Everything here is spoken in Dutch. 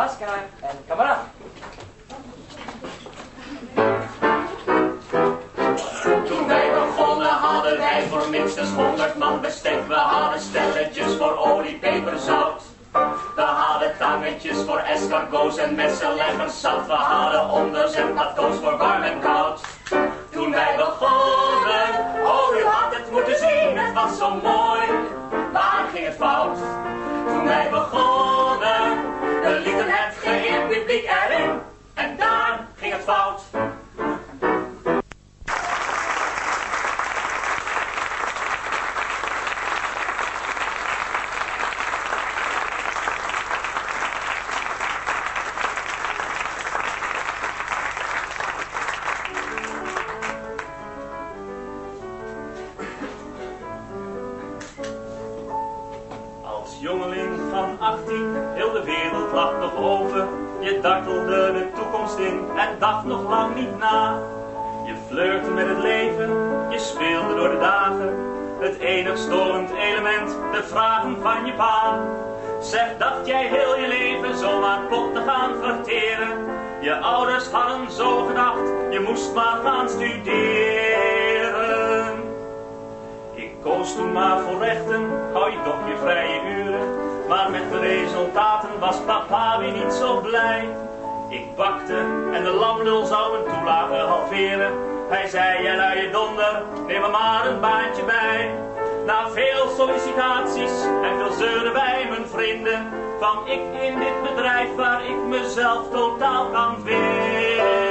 klaskamer en kameraad. Toen wij begonnen hadden wij voor minstens 100 man bestek. We hadden stelletjes voor olie, peper, zout. We hadden tangetjes voor escargots en messenleggers zat. We hadden onders en plateaus voor warm en koud. Toen wij begonnen, oh u had het moeten zien, het was zo mooi. Waar ging het fout? Toen wij begonnen, we lieten het geheel publiek erin. En daar ging het fout. Jongeling van 18, heel de wereld lag nog open. Je dartelde de toekomst in en dacht nog lang niet na. Je flirte met het leven, je speelde door de dagen. Het enig storend element, de vragen van je pa. Zeg, dacht jij heel je leven zomaar pop te gaan verteren? Je ouders hadden zo gedacht, je moest maar gaan studeren. Ik koos toen maar voor rechten, hou je toch je vrije uren. Maar met de resultaten was papa weer niet zo blij. Ik bakte en de lamlul zou mijn toelage halveren. Hij zei, jij luie donder, neem er maar een baantje bij. Na veel sollicitaties en veel zeuren bij mijn vrienden, kwam ik in dit bedrijf waar ik mezelf totaal kan vinden.